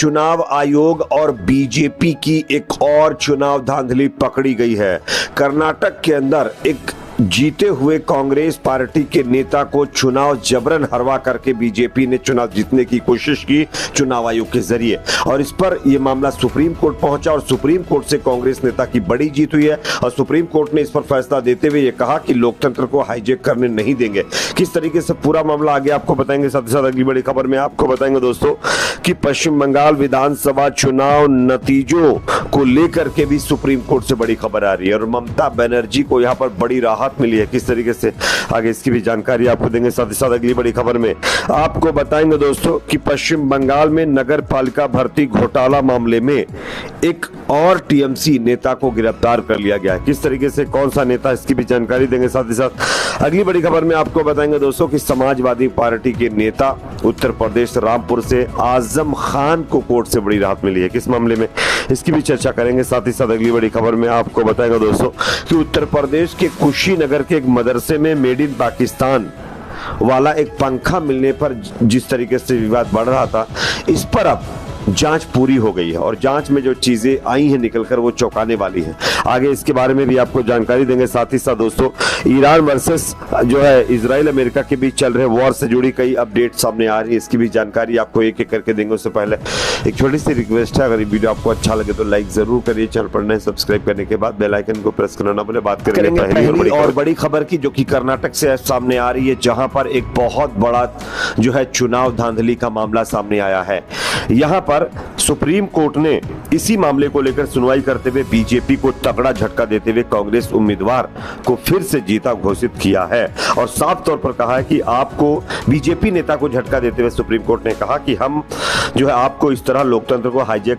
चुनाव आयोग और बीजेपी की एक और चुनाव धांधली पकड़ी गई है। कर्नाटक के अंदर एक जीते हुए कांग्रेस पार्टी के नेता को चुनाव जबरन हरवा करके बीजेपी ने चुनाव जीतने की कोशिश की चुनाव आयोग के जरिए, और इस पर यह मामला सुप्रीम कोर्ट पहुंचा और सुप्रीम कोर्ट से कांग्रेस नेता की बड़ी जीत हुई है। और सुप्रीम कोर्ट ने इस पर फैसला देते हुए यह कहा कि लोकतंत्र को हाईजैक करने नहीं देंगे। किस तरीके से पूरा मामला आगे आपको बताएंगे, साथ ही साथ अगली बड़ी खबर में आपको बताएंगे दोस्तों कि पश्चिम बंगाल विधानसभा चुनाव नतीजों को लेकर के भी सुप्रीम कोर्ट से बड़ी खबर आ रही है और ममता बनर्जी को यहां पर बड़ी राहत मिली है। किस तरीके से आगे इसकी भी जानकारी आपको देंगे। साथ ही साथ अगली बड़ी खबर में आपको बताएंगे दोस्तों कि पश्चिम बंगाल में नगर पालिका भर्ती घोटाला मामले में एक और टीएमसी नेता को गिरफ्तार कर लिया गया है। किस तरीके से, कौन सा नेता, इसकी भी जानकारी देंगे। साथ ही साथ अगली बड़ी खबर में आपको बताएंगे दोस्तों कि समाजवादी पार्टी के नेता उत्तर प्रदेश रामपुर से आजम खान को कोर्ट से बड़ी राहत मिली है। किस मामले में, इसकी भी चर्चा करेंगे। साथ ही साथ अगली बड़ी खबर में आपको बताएंगे दोस्तों कि उत्तर प्रदेश के कुशीनगर के एक मदरसे में मेड इन पाकिस्तान वाला एक पंखा मिलने पर जिस तरीके से विवाद बढ़ रहा था, इस पर अब जांच पूरी हो गई है और जांच में जो चीजें आई हैं निकलकर वो चौंकाने वाली हैं। आगे इसके बारे में भी आपको जानकारी देंगे। साथ ही साथ दोस्तों ईरान वर्सेस जो है इजराइल अमेरिका के बीच चल रहे वॉर से जुड़ी कई अपडेट सामने आ रही है, इसकी भी जानकारी आपको एक एक करके देंगे। उससे पहले एक छोटी सी रिक्वेस्ट है, अगर ये वीडियो आपको अच्छा लगे तो लाइक जरूर करिए, चैनल पर नए सब्सक्राइब करने के बाद बेल आइकन को प्रेस करना ना भूलें। बात करेंगे पहली और बड़ी खबर की, जो कि कर्नाटक से सामने आ रही है, जहां पर एक बहुत बड़ा जो है चुनाव धांधली का मामला सामने आया है। यहां पर सुप्रीम कोर्ट ने इसी मामले को लेकर सुनवाई करते हुए बीजेपी को तगड़ा झटका देते हुए कांग्रेस उम्मीदवार को फिर से जीता घोषित किया है और साफ तौर पर कहा है कि आपको, बीजेपी नेता को झटका देते हुए सुप्रीम कोर्ट ने कहा कि हम जो है आपको इस तरह लोकतंत्र को हाईजैक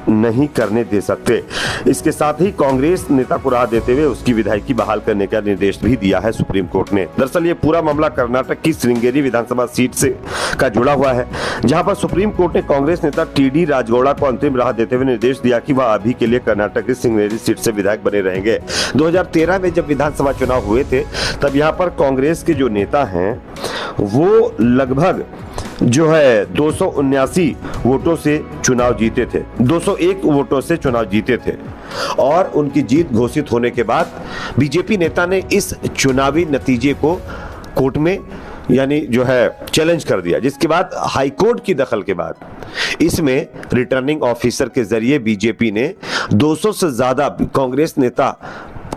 नहीं करने दे सकते। इसके साथ ही कांग्रेस नेता को राहत देते हुए उसकी विधायकी बहाल करने का निर्देश भी दिया है सुप्रीम कोर्ट ने। दरअसल ये पूरा मामला कर्नाटक की श्रृंगेरी विधानसभा सीट से का जुड़ा हुआ है, जहां पर सुप्रीम कोर्ट ने कांग्रेस नेता टीडी राजगौड़ा को अंतिम राहत देते हुए निर्देश दिया कि वह अभी के लिए कर्नाटक की श्रृंगेरी सीट से विधायक बने रहेंगे। 2013 में जब विधानसभा चुनाव हुए थे तब यहाँ पर कांग्रेस के जो नेता हैं वो लगभग जो है 279 वोटों से चुनाव जीते थे, 201 वोटों से चुनाव जीते थे और उनकी जीत घोषित होने के बाद बीजेपी नेता ने इस चुनावी नतीजे को कोर्ट में यानी जो है चैलेंज कर दिया, जिसके बाद हाईकोर्ट की दखल के बाद इसमें रिटर्निंग ऑफिसर के जरिए बीजेपी ने 200 से ज्यादा कांग्रेस नेता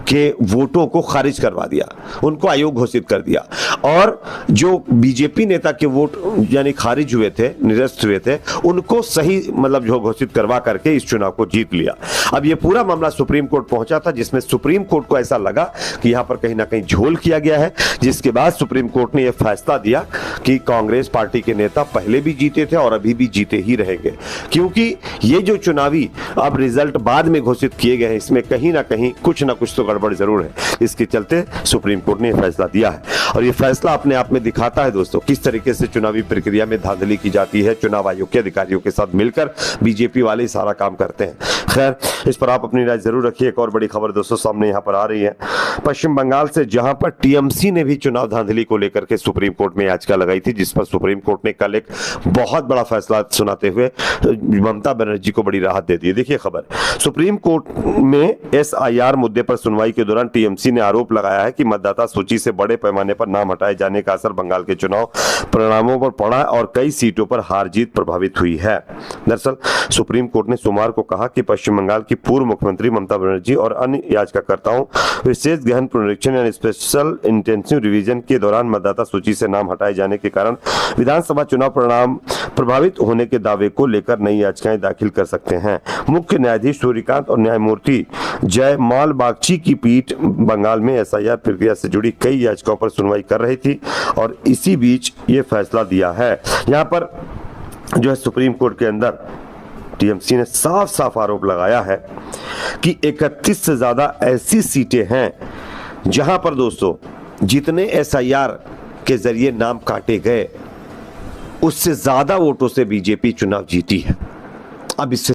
के वोटों को खारिज करवा दिया, उनको अयोग्य घोषित कर दिया और जो बीजेपी नेता के वोट यानी खारिज हुए थे, निरस्त हुए थे, उनको सही मतलब जो घोषित करवा करके इस चुनाव को जीत लिया। अब ये पूरा मामला सुप्रीम कोर्ट पहुंचा था, जिसमें सुप्रीम कोर्ट को ऐसा लगा कि यहां पर कहीं ना कहीं झोल किया गया है, जिसके बाद सुप्रीम कोर्ट ने यह फैसला दिया कि कांग्रेस पार्टी के नेता पहले भी जीते थे और अभी भी जीते ही रहेंगे, क्योंकि ये जो चुनावी अब रिजल्ट बाद में घोषित किए गए हैं इसमें कहीं ना कहीं कुछ ना कुछ तो गड़बड़ जरूर है। इसके चलते सुप्रीम कोर्ट ने फैसला दिया है और यह फैसला अपने आप में दिखाता है दोस्तों किस तरीके से चुनावी प्रक्रिया में धांधली की जाती है। चुनाव आयोग के अधिकारियों के साथ मिलकर बीजेपी वाले सारा काम करते हैं। खैर, इस पर आप अपनी राय जरूर रखिए। एक और बड़ी खबर दोस्तों सामने यहां पर आ रही है पश्चिम बंगाल से, जहां पर टीएमसी ने भी चुनाव धांधली को लेकर के सुप्रीम कोर्ट में याचिका लगाई थी, जिस पर सुप्रीम कोर्ट ने कल एक बहुत बड़ा फैसला सुनाते हुए ममता बनर्जी को बड़ी राहत दे दी। देखिए खबर, सुप्रीम कोर्ट में एसआईआर मुद्दे पर सुनवाई के दौरान टीएमसी ने आरोप लगाया है कि मतदाता सूची से बड़े पैमाने पर नाम हटाए जाने का असर बंगाल के चुनाव परिणामों पर पड़ा और कई सीटों पर हार जीत प्रभावित हुई है। दरअसल सुप्रीम कोर्ट ने सोमवार को कहा कि पश्चिम बंगाल की पूर्व मुख्यमंत्री ममता बनर्जी और अन्य याचिकाकर्ताओं विशेष गहन पुनरीक्षण यानी स्पेशल इंटेंसिव रिवीजन के दौरान मतदाता सूची से नाम हटाए जाने के कारण विधानसभा चुनाव परिणाम प्रभावित होने के दावे को लेकर नई याचिकाएं दाखिल कर सकते हैं। मुख्य न्यायाधीश सूर्यकांत और न्यायमूर्ति जयमाल बागची की पीठ बंगाल में एसआईआर प्रक्रिया से जुड़ी कई याचिकाओं पर सुनवाई कर रही थी और इसी बीच ये फैसला दिया है। यहाँ पर जो है सुप्रीम कोर्ट के अंदर टीएमसी ने साफ साफ आरोप लगाया है कि 31 से ज्यादा ऐसी सीटें हैं जहां पर दोस्तों जितने एसआईआर के जरिए नाम काटे गए उससे ज्यादा वोटों से बीजेपी चुनाव जीती है। अब इससे